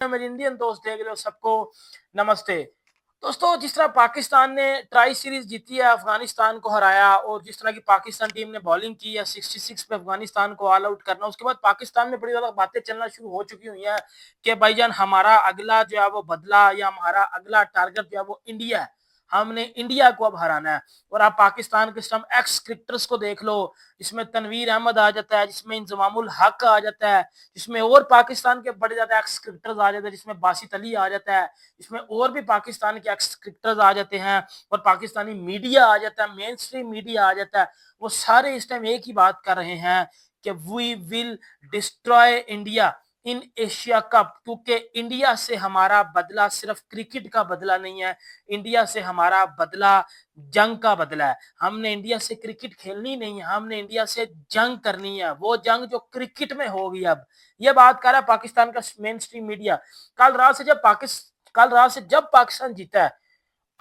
मेरे इंडियन दोस्त देख रहे हो सबको नमस्ते। दोस्तों, जिस तरह पाकिस्तान ने ट्राई सीरीज जीती है, अफगानिस्तान को हराया और जिस तरह की पाकिस्तान टीम ने बॉलिंग की है 66 पे अफगानिस्तान को ऑल आउट करना, उसके बाद पाकिस्तान में बड़ी ज्यादा बातें चलना शुरू हो चुकी हुई हैं कि भाईजान हमारा अगला जो है वो बदला या हमारा अगला टारगेट जो है वो इंडिया है। हमने इंडिया को अब हराना है। और आप पाकिस्तान के सम एक्स क्रिकेटर्स को देख लो, जिसमें तनवीर अहमद आ जाता है, जिसमें इंजमामुल हक आ जाता है, जिसमें और पाकिस्तान के बड़े ज्यादा एक्स क्रिकेटर्स आ जाते हैं, जिसमें बासित अली आ जाता है, इसमें और भी पाकिस्तान के एक्स क्रिकेटर्स आ जाते हैं और पाकिस्तानी मीडिया आ जाता है, मेन स्ट्रीम मीडिया आ जाता है। वो सारे इस टाइम एक ही बात कर रहे हैं कि we will destroy India in Asia cup, क्योंकि इंडिया से हमारा बदला सिर्फ क्रिकेट का बदला नहीं है, इंडिया से हमारा बदला जंग का बदला है। हमने इंडिया से क्रिकेट खेलनी नहीं है, हमने इंडिया से जंग करनी है, वो जंग जो क्रिकेट में होगी। अब ये बात कर रहा है पाकिस्तान का मेन स्ट्रीम मीडिया। कल रात से जब पाकिस्तान जीता है,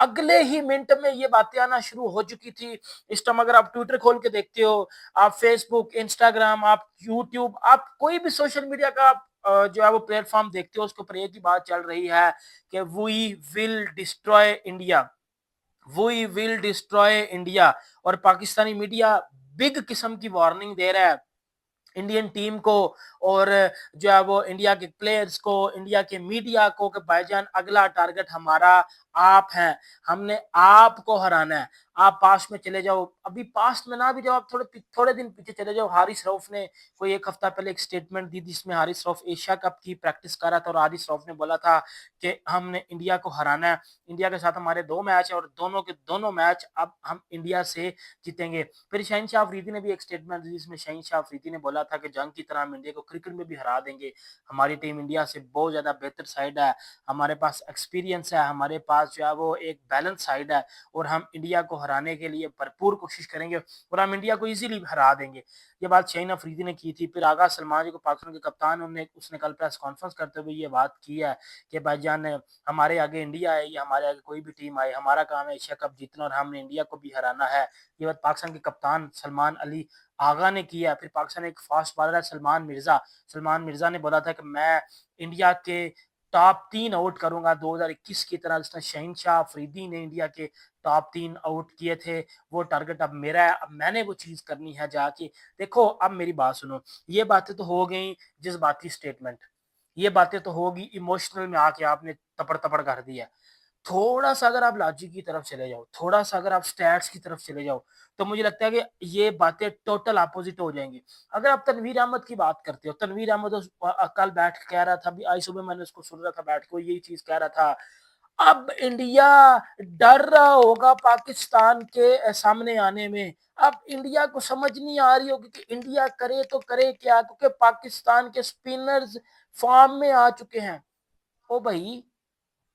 अगले ही मिनट में ये बातें आना शुरू हो चुकी थी। इस टाइम अगर आप ट्विटर खोल के देखते हो, आप फेसबुक, इंस्टाग्राम, आप यूट्यूब, आप कोई भी सोशल मीडिया का जो है वो प्लेटफॉर्म देखते हो, उसके ऊपर एक ही बात चल रही है कि we will destroy India, we will destroy India. और पाकिस्तानी मीडिया बिग किस्म की वार्निंग दे रहा है इंडियन टीम को और जो है वो इंडिया के प्लेयर्स को, इंडिया के मीडिया को, कि भाईजान अगला टारगेट हमारा आप हैं, हमने आपको हराना है। आप पास्ट में चले जाओ, अभी पास्ट में ना भी जाओ, आप थोड़े दिन पीछे चले जाओ। हारिस रऊफ ने कोई एक हफ्ता पहले एक स्टेटमेंट दी जिसमें हारिस रऊफ एशिया कप की प्रैक्टिस कर रहा था और हारिस रऊफ ने बोला था कि हमने इंडिया को हराना है, इंडिया के साथ हमारे 2 मैच है और दोनों के दोनों मैच अब हम इंडिया से जीतेंगे। फिर शहनशाह अफरीदी ने भी एक स्टेटमेंट दी जिसमें शहनशाह अफरीदी ने बोला था कि जंग की तरह हम इंडिया को क्रिकेट में भी हरा देंगे, हमारी टीम इंडिया से बहुत ज्यादा बेहतर साइड है, हमारे पास एक्सपीरियंस है, हमारे पास जो है वो एक बैलेंस साइड है और हम इंडिया को हराने के लिए भरपूर कोशिश करेंगे और हम इंडिया को इजीली हरा देंगे। ये बात शाहीन अफरीदी ने की थी। फिर आगा सलमान जी को, पाकिस्तान के कप्तान, उसने कल प्रेस कॉन्फ्रेंस करते हुए ये बात की है कि भाईजान हमारे आगे इंडिया है या हमारे आगे कोई भी टीम आए, हमारा काम है एशिया कप जीतना और हमने इंडिया को भी हराना है। ये बात पाकिस्तान के कप्तान सलमान अली आगा ने किया। फिर पाकिस्तान एक फास्ट बॉलर है सलमान मिर्जा ने बोला था कि मैं इंडिया के टॉप 3 आउट करूंगा 2021 की तरह, जिसने शहनशाह अफरीदी ने इंडिया के टॉप 3 आउट किए थे। वो टारगेट अब मेरा है, अब मैंने वो चीज करनी है जाके। देखो, अब मेरी बात सुनो, ये बातें तो हो गई जज्बाती स्टेटमेंट, ये बातें तो होगी इमोशनल में आके आपने तपड़ तपड़ कर दिया। थोड़ा सा अगर आप लॉजिक की तरफ चले जाओ, थोड़ा सा अगर आप स्टैट्स की तरफ चले जाओ, तो मुझे लगता है कि ये बातें टोटल अपोजिट हो जाएंगी। अगर आप तनवीर अहमद की बात करते हो, तनवीर अहमद कल बैठ के कह रहा था, अभी आज सुबह मैंने उसको सुन रहा था बैठ के, यही चीज कह रहा था, अब इंडिया डर रहा होगा पाकिस्तान के सामने आने में। अब इंडिया को समझ नहीं आ रही होगी कि इंडिया करे तो करे क्या, क्योंकि पाकिस्तान के स्पिनर्स फॉर्म में आ चुके हैं। ओ भाई,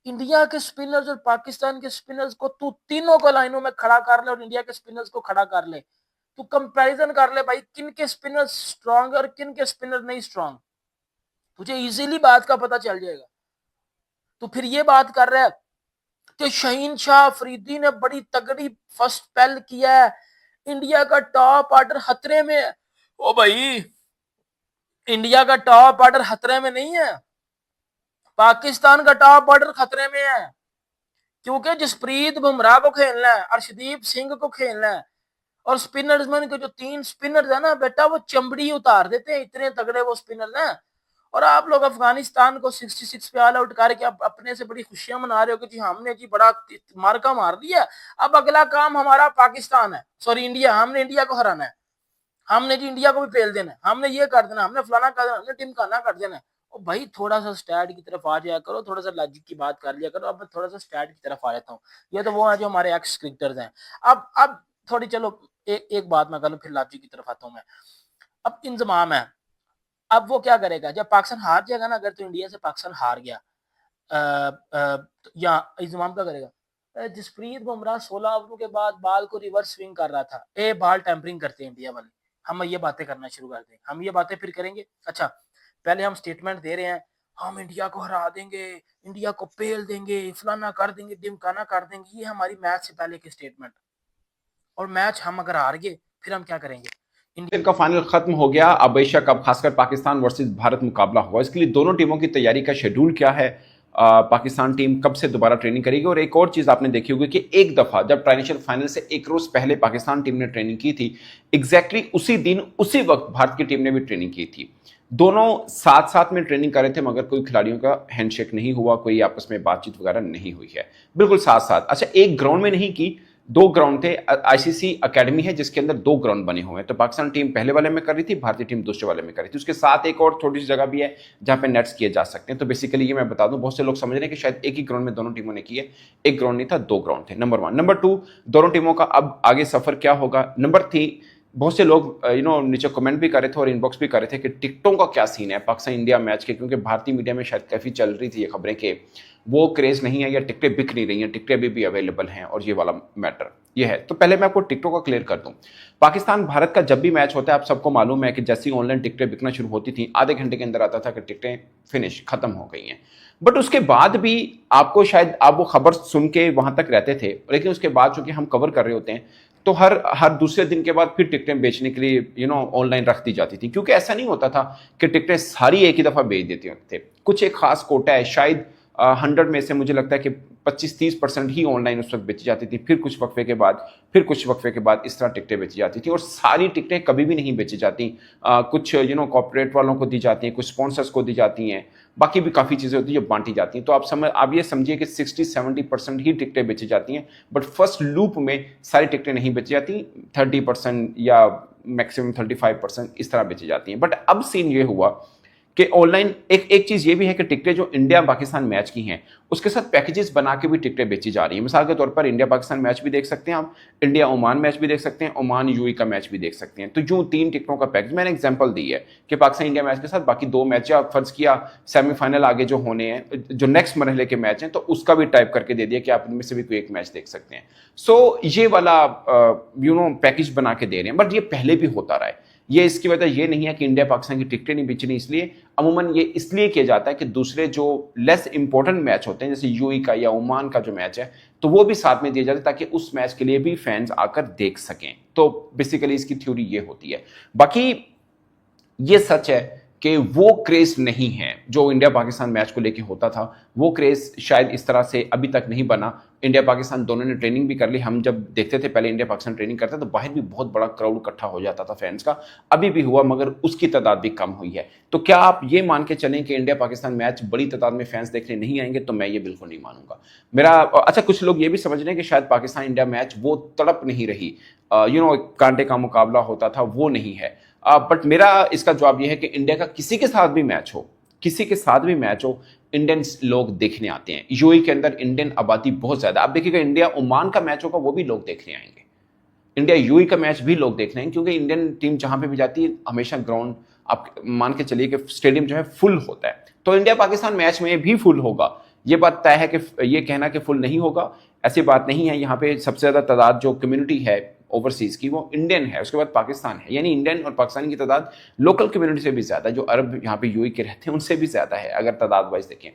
इंडिया के स्पिनर्स और पाकिस्तान के स्पिनर्स को तू तीनों को लाइनों में खड़ा कर ले और इंडिया के स्पिनर्स को खड़ा कर ले, तू कंपैरिजन कर ले भाई, किन के स्पिनर्स स्ट्रांग और किन के स्पिनर नहीं स्ट्रांग, तुझे इजीली बात का पता चल जाएगा। तो फिर ये बात कर रहा है कि शाहीन शाह अफरीदी ने बड़ी तगड़ी फर्स्ट स्पेल किया है, इंडिया का टॉप ऑर्डर खतरे में है। ओ भाई, इंडिया का टॉप ऑर्डर खतरे में नहीं है, पाकिस्तान का टॉप ऑर्डर खतरे में है, क्योंकि जसप्रीत बुमराह को खेलना है, अर्शदीप सिंह को खेलना है और स्पिनर्स में के जो 3 स्पिनर्स है ना बेटा, वो चमड़ी उतार देते हैं, इतने तगड़े वो स्पिनर हैं। और आप लोग अफगानिस्तान को 66 पे ऑल आउट करके आप अपने से बड़ी खुशियां मना रहे हो कि जी हमने जी बड़ा मार्का मार दिया। अब अगला काम हमारा पाकिस्तान है, सॉरी इंडिया, हमने इंडिया को हराना है, हमने जी इंडिया को भी फेल देना है, हमने ये कर देना, हमने फलाना कर देना, हमने टिमकाना कर देना है। और भाई थोड़ा सा स्टैट की तरफ आ जाया करो, थोड़ा सा लॉजिक की बात कर लिया करो। अब मैं थोड़ा सा स्टैट की तरफ आ जाता हूँ। ये तो वो है जो हमारे एक्स क्रिकेटर्स हैं। अब थोड़ी चलो एक बात मैं करूँ, फिर लॉजिक की तरफ आता हूँ मैं। अब इंजमाम है, अब वो क्या करेगा जब पाकिस्तान हार जाएगा ना, अगर तो इंडिया से पाकिस्तान हार गया, या इंजमाम क्या करेगा, जसप्रीत बुमराह 16 ओवरों के बाद बॉल को रिवर्स स्विंग कर रहा था, बॉल टेम्परिंग करते हैं इंडिया वाले, हम ये बातें करना शुरू कर दें, हम ये बातें फिर करेंगे। अच्छा, पहले हम स्टेटमेंट दे रहे हैं, हम इंडिया को हरा देंगे, इंडिया को पेल देंगे, फलाना कर देंगे, डिमकाना कर देंगे, ये हमारी मैच से पहले की स्टेटमेंट। और मैच हम अगर हार गए, फिर हम क्या करेंगे, का फाइनल खत्म हो गया। अब एशिया कप खासकर पाकिस्तान वर्सेस भारत मुकाबला होगा। इसके लिए दोनों टीमों की तैयारी का शेड्यूल क्या है, पाकिस्तान टीम कब से दोबारा ट्रेनिंग करेगी, और एक और चीज आपने देखी होगी कि एक दफा जब ट्रांजिशन फाइनल से एक रोज पहले पाकिस्तान टीम ने ट्रेनिंग की थी, एग्जैक्टली उसी दिन उसी वक्त भारत की टीम ने भी ट्रेनिंग की थी। दोनों साथ साथ में ट्रेनिंग कर रहे थे, मगर कोई खिलाड़ियों का हैंडशेक नहीं हुआ, कोई आपस में बातचीत वगैरह नहीं हुई है, बिल्कुल साथ साथ। अच्छा, एक ग्राउंड में नहीं की, दो ग्राउंड थे। आईसीसी एकेडमी है जिसके अंदर दो ग्राउंड बने हुए हैं, तो पाकिस्तान टीम पहले वाले में कर रही थी, भारतीय टीम दूसरे वाले में कर रही थी। उसके साथ एक और छोटी सी जगह भी है जहां पे नेट्स किए जा सकते हैं। तो बेसिकली ये मैं बता दूं, बहुत से लोग समझ रहे हैं कि शायद एक ही ग्राउंड में दोनों टीमों ने की है। एक ग्राउंड नहीं था, दो ग्राउंड थे, नंबर 1। नंबर 2, दोनों टीमों का अब आगे सफर क्या होगा। नंबर 3, बहुत से लोग नीचे कमेंट भी कर रहे थे और इनबॉक्स भी कर रहे थे कि टिकटों का क्या सीन है पाकिस्तान इंडिया मैच के, क्योंकि भारतीय मीडिया में शायद काफी चल रही थी ये खबरें कि वो क्रेज नहीं है या टिकटें बिक नहीं रही हैं, टिकटें अभी भी अवेलेबल हैं, और ये वाला मैटर ये है। तो पहले मैं आपको टिकटों का क्लियर कर दूं। पाकिस्तान भारत का जब भी मैच होता है, आप सबको मालूम है कि जैसी ऑनलाइन टिकटें बिकना शुरू होती थी, आधे घंटे के अंदर आता था कि टिकटें फिनिश खत्म हो गई हैं। बट उसके बाद भी आपको शायद आप वो खबर सुन के वहां तक रहते थे, लेकिन उसके बाद चूंकि हम कवर कर रहे होते हैं तो हर दूसरे दिन के बाद फिर टिकटें बेचने के लिए ऑनलाइन रख दी जाती थी, क्योंकि ऐसा नहीं होता था कि टिकटें सारी एक ही दफा बेच देते थे। कुछ एक खास कोटा है, शायद 100 में से मुझे लगता है कि 25-30% ही ऑनलाइन उस वक्त बेची जाती थी। फिर कुछ वक्फे के बाद इस तरह टिकटें बेची जाती थी, और सारी टिकटें कभी भी नहीं बेची जाती। कुछ कॉर्पोरेट वालों को दी जाती हैं, कुछ स्पॉन्सर्स को दी जाती हैं, बाकी भी काफ़ी चीज़ें होती हैं जो बांटी जाती हैं। तो आप ये समझिए कि 60-70% ही टिकटें बेची जाती हैं, बट फर्स्ट लूप में सारी टिकटें नहीं बेची जाती, 30% या मैक्सिमम 35% इस तरह बेची जाती हैं। बट अब सीन ये हुआ कि ऑनलाइन एक चीज ये भी है कि टिकटें जो इंडिया पाकिस्तान मैच की हैं उसके साथ पैकेजेस बना के भी टिकटें बेची जा रही हैं। मिसाल के तौर पर इंडिया पाकिस्तान मैच भी देख सकते हैं आप, इंडिया ओमान मैच भी देख सकते हैं, ओमान यूएई का मैच भी देख सकते हैं। तो जो 3 टिकटों का पैकेज मैंने एग्जांपल दी है कि पाकिस्तान इंडिया मैच के साथ बाकी 2 मैच, या फर्ज किया सेमीफाइनल आगे जो होने हैं, जो नेक्स्ट मरहले के मैच हैं, तो उसका भी टाइप करके दे दिया कि आप इनमें से भी कोई एक मैच देख सकते हैं। सो ये वाला पैकेज बना के दे रहे हैं, बट ये पहले भी होता रहा है। ये इसकी वजह ये नहीं है कि इंडिया पाकिस्तान की टिकटें नहीं बेचनी, इसलिए अमूमन ये इसलिए किया जाता है कि दूसरे जो लेस इंपॉर्टेंट मैच होते हैं जैसे यूएई का या ओमान का जो मैच है, तो वो भी साथ में दिए जाते हैं ताकि उस मैच के लिए भी फैंस आकर देख सकें। तो बेसिकली इसकी थ्योरी ये होती है। बाकी ये सच है कि वो क्रेज नहीं है जो इंडिया पाकिस्तान मैच को लेके होता था, वो क्रेज शायद इस तरह से अभी तक नहीं बना। इंडिया पाकिस्तान दोनों ने ट्रेनिंग भी कर ली। हम जब देखते थे पहले इंडिया पाकिस्तान ट्रेनिंग करता तो बाहर भी बहुत बड़ा क्राउड इकट्ठा हो जाता था फैंस का, अभी भी हुआ, मगर उसकी तादाद भी कम हुई है। तो क्या आप ये मान के चलें कि इंडिया पाकिस्तान मैच बड़ी तादाद में फैंस देखने नहीं आएंगे? तो मैं ये बिल्कुल नहीं मानूंगा। अच्छा, कुछ लोग ये भी समझ रहे हैं कि शायद पाकिस्तान इंडिया मैच वो तड़प नहीं रही, कांटे का मुकाबला होता था, वो नहीं है। बट मेरा इसका जवाब यह है कि इंडिया का किसी के साथ भी मैच हो, इंडियन लोग देखने आते हैं। यूएई के अंदर इंडियन आबादी बहुत ज्यादा। आप देखिएगा इंडिया ओमान का मैच होगा वो भी लोग देखने आएंगे, इंडिया यूएई का मैच भी लोग देखने आएंगे, क्योंकि इंडियन टीम जहां पे भी जाती है हमेशा ग्राउंड, आप मान के चलिए कि स्टेडियम जो है फुल होता है। तो इंडिया पाकिस्तान मैच में भी फुल होगा, ये बात तय है। कि ये कहना कि फुल नहीं होगा, ऐसी बात नहीं है। यहाँ पे सबसे ज्यादा तादाद जो कम्युनिटी है ओवरसीज की वो इंडियन है, उसके बाद पाकिस्तान है, यानी इंडियन और पाकिस्तानी की तादाद लोकल कम्युनिटी से भी ज्यादा, जो अरब यहाँ पे यूएई के रहते हैं उनसे भी ज्यादा है अगर तादाद वाइज देखें।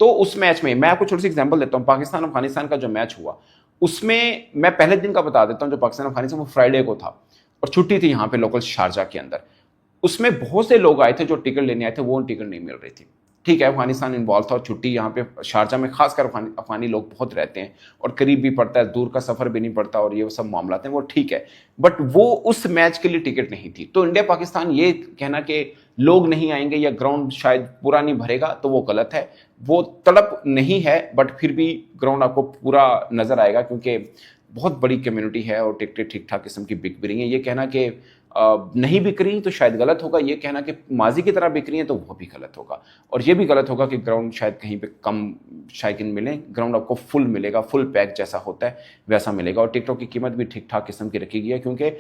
तो उस मैच में मैं आपको छोटी सी एग्जांपल देता हूँ। पाकिस्तान अफगानिस्तान का जो मैच हुआ उसमें मैं पहले दिन का बता देता हूँ, जो पाकिस्तान अफगानिस्तान वो फ्राइडे को था और छुट्टी थी यहाँ पे लोकल शारजा के अंदर। उसमें बहुत से लोग आए थे जो टिकट लेने आए थे, वो टिकट नहीं मिल रही थी। ठीक है, अफगानिस्तान इन्वॉल्व था और छुट्टी यहाँ पे शारजा में खासकर अफगानी लोग बहुत रहते हैं और करीब भी पड़ता है, दूर का सफर भी नहीं पड़ता, और ये सब मामला हैं वो ठीक है। बट वो उस मैच के लिए टिकट नहीं थी। तो इंडिया पाकिस्तान ये कहना कि लोग नहीं आएंगे या ग्राउंड शायद पूरा नहीं भरेगा, तो वो गलत है। वो तड़प नहीं है, बट फिर भी ग्राउंड आपको पूरा नजर आएगा, क्योंकि बहुत बड़ी कम्युनिटी है और टिकटें ठीक ठाक किस्म की बिक भी रही हैं। ये कहना कि नहीं बिक रही तो शायद गलत होगा, ये कहना कि माजी की तरह बिक रही है तो वो भी गलत होगा। और ये भी गलत होगा कि ग्राउंड शायद कहीं पे कम शायकीन मिले, ग्राउंड आपको फुल मिलेगा, फुल पैक जैसा होता है वैसा मिलेगा। और टिकटॉक की कीमत भी ठीक ठाक किस्म की रखी गई है, क्योंकि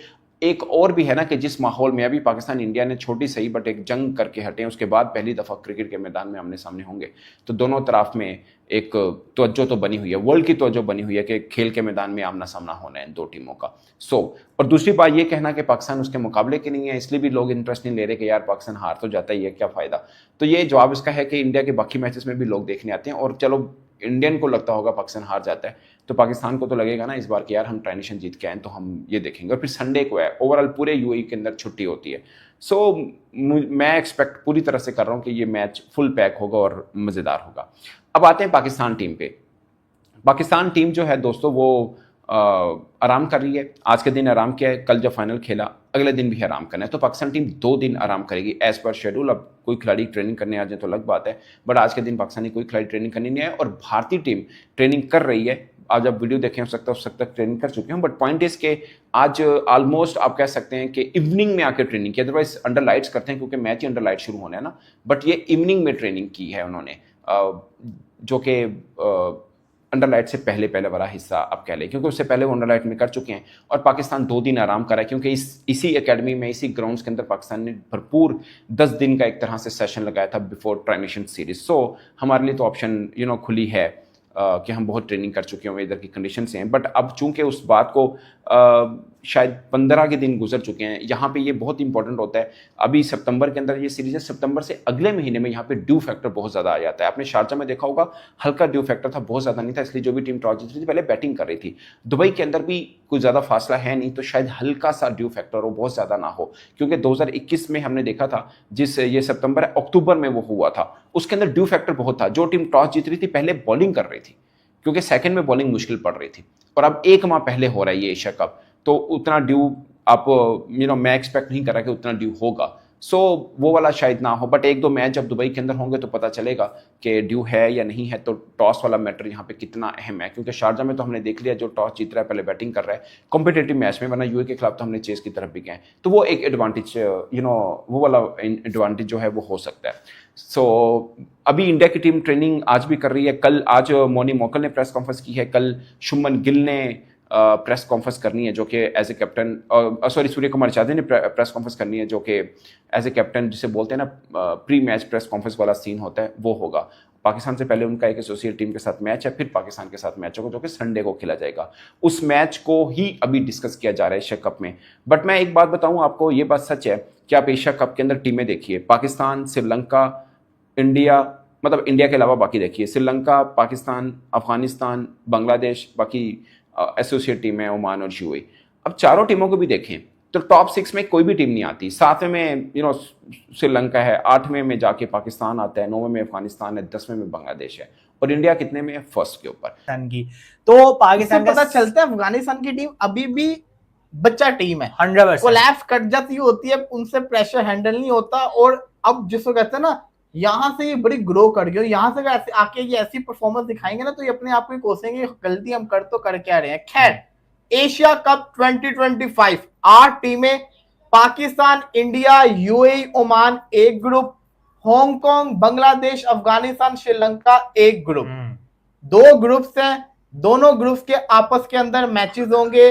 एक और भी है ना कि जिस माहौल में अभी पाकिस्तान इंडिया ने छोटी सही बट एक जंग करके हटे, उसके बाद पहली दफा क्रिकेट के मैदान में आमने सामने होंगे, तो दोनों तरफ में एक तवज्जो तो बनी हुई है, वर्ल्ड की तवज्जो बनी हुई है कि खेल के मैदान में आमना सामना होना है दो टीमों का। और दूसरी बात ये कहना कि पाकिस्तान उसके मुकाबले की नहीं है, इसलिए भी लोग इंटरेस्ट नहीं ले रहे कि यार पाकिस्तान हार तो जाता ही है, क्या फायदा। तो ये जवाब इसका है कि इंडिया के बाकी मैचेस में भी लोग देखने आते हैं। और चलो इंडियन को लगता होगा पाकिस्तान हार जाता है, तो पाकिस्तान को तो लगेगा ना इस बार कि यार हम ट्रांजिशन जीत के आए तो हम ये देखेंगे। और फिर संडे को है, ओवरऑल पूरे यूएई के अंदर छुट्टी होती है। सो मैं एक्सपेक्ट पूरी तरह से कर रहा हूँ कि ये मैच फुल पैक होगा और मज़ेदार होगा। अब आते हैं पाकिस्तान टीम पे। पाकिस्तान टीम जो है दोस्तों वो आराम कर रही है। आज के दिन आराम किया है, कल जब फाइनल खेला अगले दिन भी आराम करना है, तो पाकिस्तान टीम 2 दिन आराम करेगी एज पर शेड्यूल। अब कोई खिलाड़ी ट्रेनिंग करने आ जाए तो अलग बात है, बट आज के दिन पाकिस्तानी कोई खिलाड़ी ट्रेनिंग करने नहीं आया और भारतीय टीम ट्रेनिंग कर रही है। आज जब वीडियो देखें हो सकता है उस तक ट्रेनिंग कर चुके हैं, बट पॉइंट इज के आज ऑलमोस्ट आप कह सकते हैं कि इवनिंग में आके ट्रेनिंग की, अदरवाइज अंडर लाइट्स करते हैं क्योंकि मैच ही अंडर लाइट शुरू होना है ना, बट ये इवनिंग में ट्रेनिंग की है उन्होंने, जो कि अंडर लाइट से पहले वाला हिस्सा आप कह लें, क्योंकि उससे पहले वो अंडर लाइट में कर चुके हैं। और पाकिस्तान 2 दिन आराम करा है क्योंकि इसी एकेडमी में, इसी ग्राउंड्स के अंदर पाकिस्तान ने भरपूर 10 दिन का एक तरह से सेशन लगाया था बिफोर ट्रांजिशन सीरीज। सो हमारे लिए तो ऑप्शन खुली है कि हम बहुत ट्रेनिंग कर चुके हैं, इधर की कंडीशन से हैं। बट अब चूंकि उस बात को शायद 15 के दिन गुजर चुके हैं, यहाँ पे ये बहुत इंपॉर्टेंट होता है। अभी सितंबर के अंदर ये सीरीज है, सितंबर से अगले महीने में यहाँ पे ड्यू फैक्टर बहुत ज़्यादा आ जाता है। आपने शारजा में देखा होगा हल्का ड्यू फैक्टर था, बहुत ज़्यादा नहीं था, इसलिए जो भी टीम टॉस जीत रही थी पहले बैटिंग कर रही थी। दुबई के अंदर भी कोई ज़्यादा फासला है नहीं, तो शायद हल्का सा ड्यू फैक्टर हो, बहुत ज़्यादा ना हो, क्योंकि 2021 में हमने देखा था, जिस ये सितंबर अक्टूबर में वो हुआ था, उसके अंदर ड्यू फैक्टर बहुत था। जो टीम टॉस जीत रही थी पहले बॉलिंग कर रही थी क्योंकि सेकंड में बॉलिंग मुश्किल पड़ रही थी, और अब 1 माह पहले हो रहा है ये एशिया कप, तो उतना ड्यू आप मैं एक्सपेक्ट नहीं कर रहा कि उतना ड्यू होगा। सो वो वाला शायद ना हो, बट 1-2 मैच जब दुबई के अंदर होंगे तो पता चलेगा कि ड्यू है या नहीं है। तो टॉस वाला मैटर यहाँ पे कितना अहम है, क्योंकि शारजा में तो हमने देख लिया जो टॉस जीत रहा है पहले बैटिंग कर रहा है कॉम्पिटेटिव मैच में, वरना यूए के खिलाफ तो हमने चेस की तरफ भी गए, तो वो एक एडवांटेज वो वाला एडवांटेज जो है वो हो सकता है। सो अभी इंडिया की टीम ट्रेनिंग आज भी कर रही है। आज मोनी मोकल ने प्रेस कॉन्फ्रेंस की है, कल शुभमन गिल ने प्रेस कॉन्फ्रेंस करनी है जो कि as a captain, Surya Kumar Yadav ने प्रेस कॉन्फ्रेंस करनी है जो कि एज ए कैप्टन जिसे बोलते हैं ना प्री मैच प्रेस कॉन्फ्रेंस वाला सीन होता है, वो होगा। पाकिस्तान से पहले उनका एक एसोसिएट टीम के साथ मैच है, फिर पाकिस्तान के साथ मैच होगा जो कि संडे को खेला जाएगा। उस मैच को ही अभी डिस्कस किया जा रहा है एशिया कप में। बट मैं एक बात बताऊं आपको, ये बात सच है कि आप एशिया कप के अंदर टीमें देखिए, पाकिस्तान, श्रीलंका, इंडिया, मतलब इंडिया के अलावा बाकी देखिए, श्रीलंका, पाकिस्तान, अफगानिस्तान, बांग्लादेश, बाकी एसोसिएट टीम है ओमान और यूएई। अब चारों टीमों को भी देखें तो टॉप 6 में कोई भी टीम नहीं आती। 7वें में श्रीलंका है, 8वें में जाके पाकिस्तान आता है, 9वें में अफगानिस्तान है, 10वें में बांग्लादेश है, और इंडिया कितने में है? फर्स्ट के ऊपर। तो पाकिस्तान पता चलता है अफगानिस्तान की टीम अभी भी बच्चा टीम है, 100% कोलैप्स कट जाती होती है, उनसे प्रेशर हैंडल नहीं होता। और अब जिसको कहते हैं ना, यहाँ से ये बड़ी ग्रो कर गई, यहाँ से ऐसे आके ये ऐसी परफॉर्मेंस दिखाएंगे ना तो ये अपने आप को कोसेंगे गलती हम कर तो कर क्या रहे हैं। खैर, एशिया कप 2025 8 टीमें, पाकिस्तान, इंडिया, यूएई, ओमान एक ग्रुप, हांगकांग, बांग्लादेश, अफगानिस्तान, श्रीलंका एक ग्रुप। 2 ग्रुप्स हैं, दोनों ग्रुप्स के आपस के अंदर मैचेस होंगे,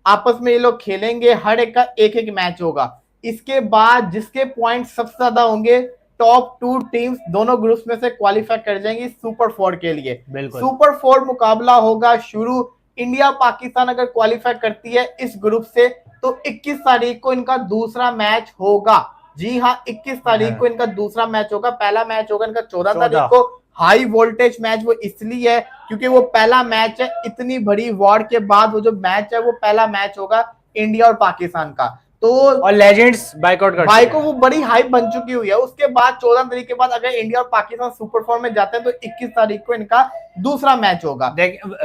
आपस में ये लोग खेलेंगे, हर एक का एक मैच होगा। इसके बाद जिसके पॉइंट सबसे ज्यादा होंगे, टॉप 2 टीम्स दोनों ग्रुप्स में से क्वालिफाई कर जाएंगी सुपर 4 के लिए। सुपर 4 मुकाबला होगा शुरू। इंडिया पाकिस्तान अगर क्वालिफाई करती है इस ग्रुप से तो 21 तारीख को इनका दूसरा मैच होगा। जी हाँ, 21 तारीख को इनका दूसरा मैच होगा। पहला मैच होगा इनका 14 तारीख को। हाई वोल्टेज मैच वो इसलिए है क्योंकि वो पहला मैच है, इतनी बड़ी वॉर के बाद वो जो मैच है वो पहला मैच होगा इंडिया और पाकिस्तान का। तो और लेजेंड्स बाइकआउट वो बड़ी हाइप बन चुकी हुई है। उसके बाद 14 तारीख के बाद अगर इंडिया और पाकिस्तान सुपर 4 में जाते हैं तो 21 तारीख को इनका दूसरा मैच होगा।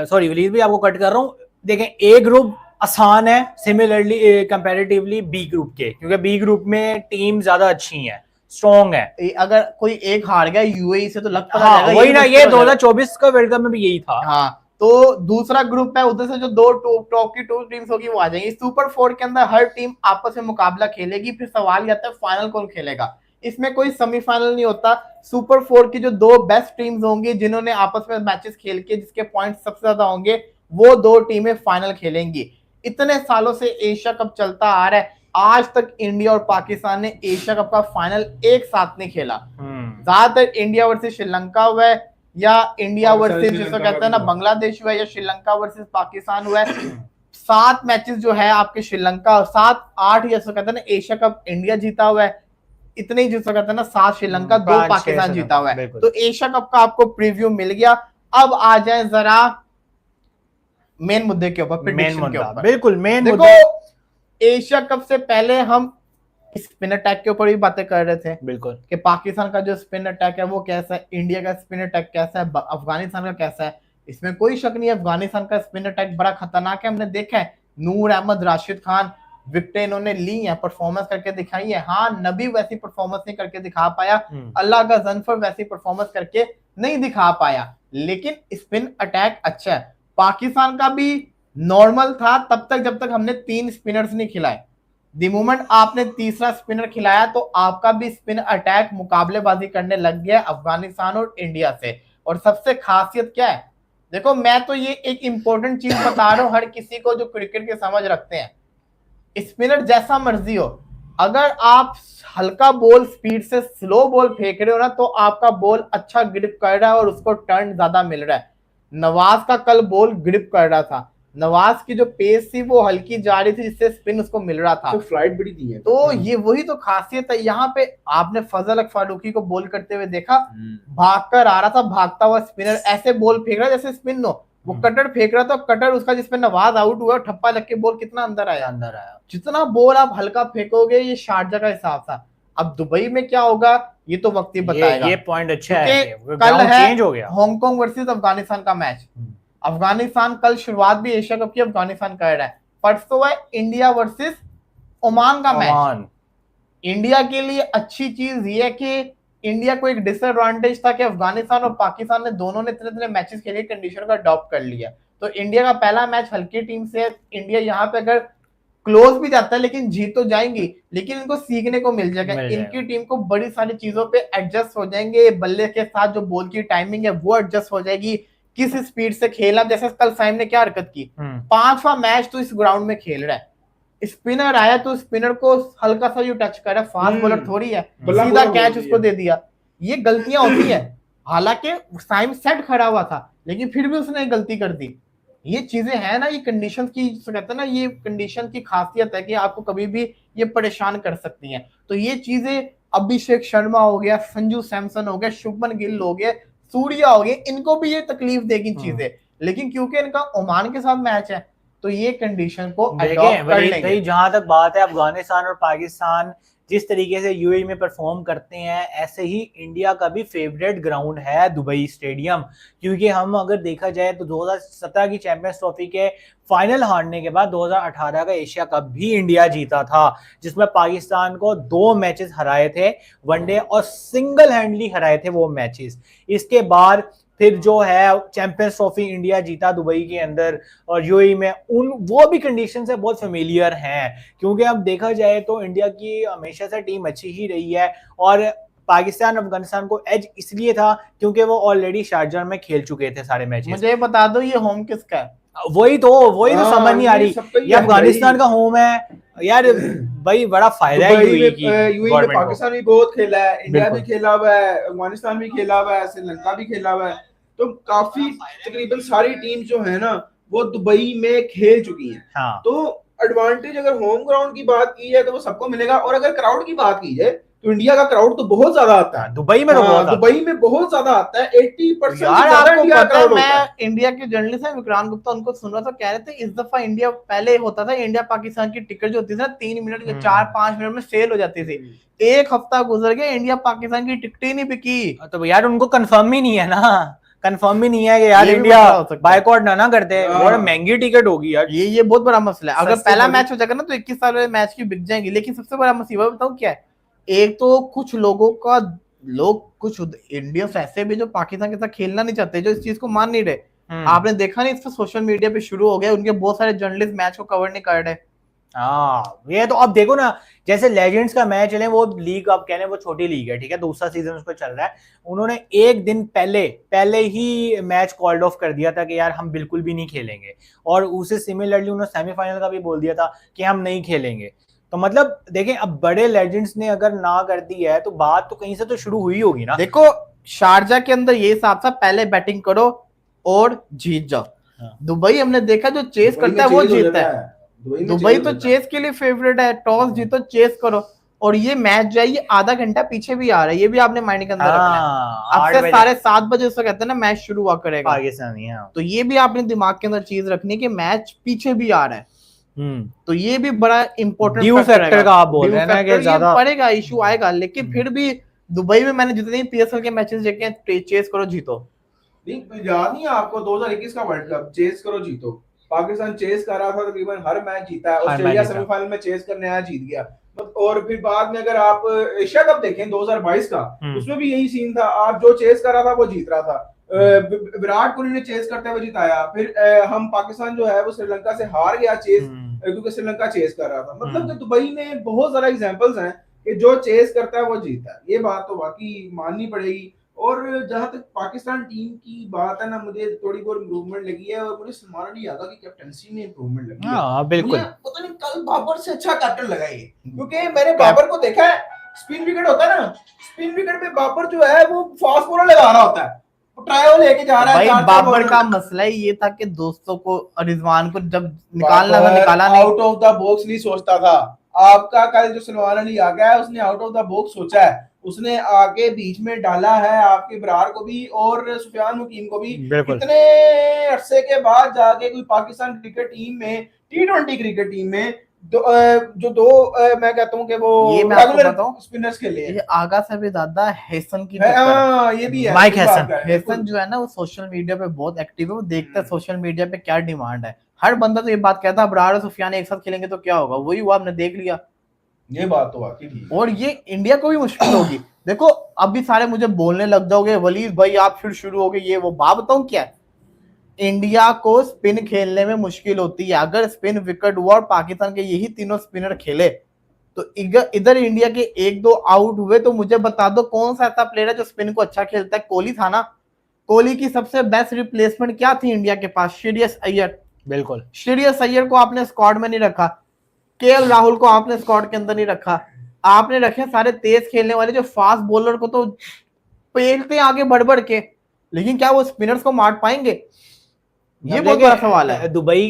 सॉरी वलीद भी आपको कट कर रहा हूँ। देखें, ए ग्रुप आसान है सिमिलरली कंपैरेटिवली बी ग्रुप के, क्योंकि बी ग्रुप में टीम ज्यादा अच्छी हैं, स्ट्रॉन्ग है। अगर कोई एक हार गया यूएई से तो लग पड़ा जाएगा। वही ना, ये 2024 का वर्ल्ड कप में भी यही था। हाँ, तो दूसरा ग्रुप है, उधर से जो 2 टॉप की 2 टीम्स होगी वो आ जाएंगी। सुपर 4 के अंदर हर टीम आपस में मुकाबला खेलेगी। फिर सवाल ये आता है फाइनल कौन खेलेगा। इसमें कोई सेमीफाइनल नहीं होता। सुपर 4 की जो 2 बेस्ट टीम्स होंगी जिन्होंने आपस में मैचेस खेल के जिसके पॉइंट सबसे ज्यादा होंगे, वो 2 टीमें फाइनल खेलेंगी। इतने सालों से एशिया कप चलता आ रहा है, आज तक इंडिया और पाकिस्तान ने एशिया कप का फाइनल एक साथ नहीं खेला। ज्यादातर इंडिया वर्सेस श्रीलंका हुआ है, या इंडिया वर्सेस जिसको कहते हैं ना बांग्लादेश हुआ है, या श्रीलंका वर्सेस पाकिस्तान हुआ है। 7 मैचेस जो है आपके श्रीलंका, 7-8 जैसे कहते हैं ना एशिया कप इंडिया जीता हुआ है, इतने ही जिसको कहते हैं ना 7 श्रीलंका 2 पाकिस्तान जीता हुआ है। तो एशिया कप का आपको प्रीव्यू मिल गया। अब आ जाए जरा मेन मुद्दे के ऊपर, मेन prediction के मुद्दा, ऊपर। बिल्कुल मेन देखो मुद्दा। एशिया कप से पहले हम स्पिन अटैक के ऊपर भी बातें कर रहे थे बिल्कुल कि पाकिस्तान का जो स्पिन अटैक है वो कैसा है, इंडिया का स्पिन अटैक कैसा है, अफगानिस्तान का कैसा है। इसमें कोई शक नहीं है अफगानिस्तान का स्पिन अटैक बड़ा खतरनाक है। हमने देखा है नूर अहमद, राशिद खान विकेटें इन्होंने ली है, परफॉर्मेंस करके दिखाई है। हाँ, नबी वैसी परफॉर्मेंस नहीं करके दिखा पाया, अल्लाह का जनफर वैसी परफॉर्मेंस करके नहीं दिखा पाया, लेकिन स्पिन अटैक अच्छा है। पाकिस्तान का भी नॉर्मल था तब तक जब तक हमने 3 स्पिनर्स नहीं खिलाए। द मोमेंट आपने तीसरा स्पिनर खिलाया तो आपका भी स्पिन अटैक मुकाबलेबाजी करने लग गया अफगानिस्तान और इंडिया से। और सबसे खासियत क्या है, देखो मैं तो ये एक इंपॉर्टेंट चीज बता रहा हूं हर किसी को जो क्रिकेट की समझ रखते हैं, स्पिनर जैसा मर्जी हो, अगर आप हल्का बॉल स्पीड से स्लो बॉल फेंक रहे हो ना तो आपका बॉल अच्छा ग्रिप कर रहा है और उसको टर्न ज्यादा मिल रहा है। नवाज का कल बॉल ग्रिप कर रहा था, नवाज की जो पेस थी वो हल्की जा रही थी जिससे स्पिन उसको मिल रहा था, तो फ्लाइट बड़ी दी है। तो ये वही तो खासियत है। यहाँ पे आपने फजल अक फारूकी को बॉल करते हुए देखा, भागकर आ रहा था, भागता हुआ स्पिनर ऐसे बॉल फेंक रहा जैसे स्पिन हो, वो कटर फेंक रहा था, कटर उसका जिसपे नवाज आउट हुआ, ठप्पा लग के बॉल कितना अंदर आया। जितना बॉल आप हल्का फेंकोगे ये शारजा का हिसाब था। अब दुबई में क्या होगा ये तो वक्त ही बताएगा। ये पॉइंट अच्छा है, क्योंकि कल है चेंज हो गया हांगकांग वर्सेस अफगानिस्तान का मैच। अफगानिस्तान कल शुरुआत भी एशिया कप की अफगानिस्तान कर रहा है। परसों है इंडिया वर्सेस ओमान का मैच। इंडिया के लिए अच्छी चीज ये है कि इंडिया को एक डिसएडवांटेज था कि अफगानिस्तान और पाकिस्तान ने दोनों ने इतने इतने मैचेस खेले, कंडीशन का अडॉप्ट कर लिया। तो इंडिया का पहला मैच हल्की टीम से, इंडिया यहाँ पे अगर क्लोज भी जाता है लेकिन जीत तो जाएंगी, लेकिन इनको सीखने को मिल जाएगा। इनकी टीम को बड़ी सारी चीजों पे एडजस्ट हो जाएंगे, बल्ले के साथ जो बॉल की टाइमिंग है वो एडजस्ट हो जाएगी, किस स्पीड से खेलना। जैसे कल साइम ने क्या हरकत की, 5वां मैच तो इस ग्राउंड में खेल रहा है, स्पिनर आया तो स्पिनर को हल्का सा जो टच कर रहा है, फास्ट बॉलर थोड़ी है, सीधा कैच उसको दे दिया। ये गलतियां होती है, हालांकि साइम सेट खड़ा हुआ था लेकिन फिर भी उसने गलती कर दी। ये चीजें हैं ना, ये कंडीशन की कहते हैं ना, ये कंडीशन की खासियत है कि आपको कभी भी ये परेशान कर सकती हैं। तो ये चीजें अभिषेक शर्मा हो गया, संजू सैमसन हो गया, शुभमन गिल हो गया, सूर्या हो गया, इनको भी ये तकलीफ देगी चीजें, लेकिन क्योंकि इनका ओमान के साथ मैच है तो ये कंडीशन को अडॉप्ट कर लेंगे। जहां तक बात है अफगानिस्तान और पाकिस्तान जिस तरीके से यूएई में परफॉर्म करते हैं, ऐसे ही इंडिया का भी फेवरेट ग्राउंड है दुबई स्टेडियम। क्योंकि हम अगर देखा जाए तो 2017 की चैंपियंस ट्रॉफी के फाइनल हारने के बाद 2018 का एशिया कप भी इंडिया जीता था, जिसमें पाकिस्तान को 2 मैचेस हराए थे वनडे और सिंगल हैंडली हराए थे वो मैचेस। इसके बाद फिर जो है चैंपियंस ट्रॉफी इंडिया जीता दुबई के अंदर और यूएई में, उन वो भी कंडीशन से बहुत फेमिलियर हैं। क्योंकि अब देखा जाए तो इंडिया की हमेशा से टीम अच्छी ही रही है और पाकिस्तान अफगानिस्तान को एज इसलिए था क्योंकि वो ऑलरेडी शारजाह में खेल चुके थे सारे मैचेस। मुझे बता दो ये होम किसका है? वही तो समझ नहीं आ रही। ये अफगानिस्तान का होम है यार भाई, बड़ा फायदा है यूएई में। पाकिस्तान भी बहुत खेला है, इंडिया भी खेला हुआ है, अफगानिस्तान भी खेला हुआ है, श्रीलंका भी खेला हुआ है, तो काफी तकरीबन सारी टीम जो है ना वो दुबई में खेल चुकी है। हाँ। तो एडवांटेज अगर होम ग्राउंड की बात की जाए तो वो सबको मिलेगा, और अगर क्राउड की बात की जाए तो इंडिया का क्राउड तो बहुत ज्यादा आता है दुबई में। दुबई में बहुत ज्यादा आता है, 80% यार आपको पता है, मैं इंडिया के जर्नलिस्ट हैं विक्रांत गुप्ता, उनको सुन रहा था, कह रहे थे इस दफा इंडिया, पहले होता था इंडिया पाकिस्तान की टिकट जो होती थी ना 3 मिनट या 4-5 मिनट में सेल हो जाती थी, 1 हफ्ता गुजर गया इंडिया पाकिस्तान की टिकट ही नहीं बिकी। तो यार उनको कंफर्म ही नहीं है ना, कंफर्म ही नहीं है कि यार इंडिया बायकॉट ना करते, और महंगी टिकट होगी यार। ये बहुत बड़ा मसला है। अगर पहला मैच हो जाएगा ना तो 21 साल वाले मैच की बिक जाएंगी। लेकिन सबसे बड़ा मुसीबत बताऊं क्या है, एक तो कुछ लोगों का कुछ इंडियंस ऐसे भी जो पाकिस्तान के साथ खेलना नहीं चाहते, जो इस चीज को मान नहीं रहे। आपने देखा नहीं, इस पर सोशल मीडिया पे शुरू हो गया, उनके बहुत सारे जर्नलिस्ट मैच को कवर नहीं कर रहे। ये तो अब देखो ना, जैसे लेजेंड्स का मैच चले, वो लीग आप कह रहे हैं वो छोटी लीग है, ठीक है, दूसरा सीजन उसको चल रहा है, उन्होंने एक दिन पहले ही मैच कॉल्ड ऑफ कर दिया था कि यार हम बिल्कुल भी नहीं खेलेंगे, और उसे सिमिलरली उन्होंने सेमीफाइनल का भी बोल दिया था कि हम नहीं खेलेंगे। तो मतलब देखें, अब बड़े लेजेंड्स ने अगर ना कर दी है तो बात तो कहीं से तो शुरू हुई होगी ना। देखो शारजा के अंदर ये हिसाब था, पहले बैटिंग करो और जीत जाओ। दुबई हमने देखा जो चेस करता है वो जीतता है। दुबई तो चेस के लिए फेवरेट है, टॉस जीतो चेस करो, और ये मैच जो है ये आधा घंटा पीछे भी आ रहा है, ये भी आपने माइंड के अंदर रखना है। हाँ, अब 8 से बजे 7:30 बजे उसको कहते हैं ना मैच शुरू हुआ करेगा, पाकिस्तानी है। तो ये भी आपने दिमाग के अंदर चीज रखनी है कि मैच पीछे भी आ रहा है, तो ये भी बड़ा इंपॉर्टेंट ड्यू फैक्टर का आप बोल रहे हैं ना कि ज्यादा पड़ेगा, इशू आएगा। लेकिन फिर भी दुबई में मैंने जितने पीएसएल के मैचेस देखे हैं, चेस करो जीतो। नहीं याद नहीं है आपको 2021 का वर्ल्ड कप, चेस करो जीतो, पाकिस्तान चेस कर रहा था, तकरीबन हर मैच जीता है, ऑस्ट्रेलिया सेमीफाइनल में चेस करने आया, जीत गया। और फिर बाद में अगर आप एशिया कप देखें 2022 का, उसमें भी यही सीन था, आप जो चेस कर रहा था वो जीत रहा था। विराट कोहली ने चेस करते हुए जिताया, फिर हम पाकिस्तान जो है वो श्रीलंका से हार गया चेस, क्योंकि श्रीलंका चेस कर रहा था। मतलब कि दुबई में बहुत सारा एग्जांपल्स हैं कि जो चेस करता है वो जीतता है, ये बात तो वाकई माननी पड़ेगी। और जहां तक पाकिस्तान टीम की बात है ना, मुझे थोड़ी बहुत इम्प्रूवमेंट लगी है, और मुझे सलमान अली यादव की कैप्टनसी में इम्प्रूवमेंट लगी है। हाँ बिल्कुल, पता नहीं कल बाबर से अच्छा कैप्टन लगा ये, क्योंकि मैंने बाबर को देखा है, स्पिन विकेट होता है ना, स्पिन विकेट पे बाबर जो है वो फास्ट बॉलर लगा रहा होता है, ट्रायल लेके जा रहा है। भाई बाबर का मसला ही ये था कि दोस्तों को, रिजवान को जब निकालना था निकाला नहीं, आउट ऑफ द बॉक्स नहीं सोचता था। आपका कल जो सलमान अली आ गया है, उसने आउट ऑफ द बॉक्स सोचा है, उसने आगे बीच में डाला है आपके बरार को भी और सुफियान मुकीम को भी। इतने अरसे के बाद जाके कोई पाकिस्तान क्रिकेट टीम में, T20 क्रिकेट टीम में जो दो मैं कहता हूँ कि वो रेगुलर स्पिनर्स के लिए, ये आगा से भी ज्यादा हैसन की ये भी है, माइक हैसन। हैसन जो है ना वो सोशल मीडिया पे बहुत एक्टिव है, वो देखता है सोशल मीडिया पे क्या डिमांड है। हर बंदा तो ये बात कहता है बरार और सुफियान एक साथ खेलेंगे तो क्या होगा, वही हुआ, हमने देख लिया। ये बात तो वाकई थी, और ये इंडिया को भी मुश्किल होगी। देखो अब भी सारे मुझे बोलने लग जाओगे वलीद भाई आप फिर शुरू हो गए ये वो, बात बताऊं क्या, इंडिया को स्पिन खेलने में मुश्किल होती है। अगर स्पिन विकेट हुआ और पाकिस्तान के यही तीनों स्पिनर खेले तो इधर इंडिया के 1-2 आउट हुए तो मुझे बता दो कौन सा ऐसा प्लेयर है जो स्पिन को अच्छा खेलता है। कोहली था ना, कोहली की सबसे बेस्ट रिप्लेसमेंट क्या थी इंडिया के पास, श्रेयस अय्यर। बिल्कुल, श्रेयस अय्यर को आपने स्क्वाड में नहीं रखा, केएल राहुल को आपने स्क्वाड के अंदर नहीं रखा, आपने रखे सारे तेज खेलने वाले जो फास्ट बॉलर को तो पेलते आगे बढ़ के, लेकिन क्या वो स्पिनर्स को मार पाएंगे, ये बहुत बड़ा सवाल है। दुबई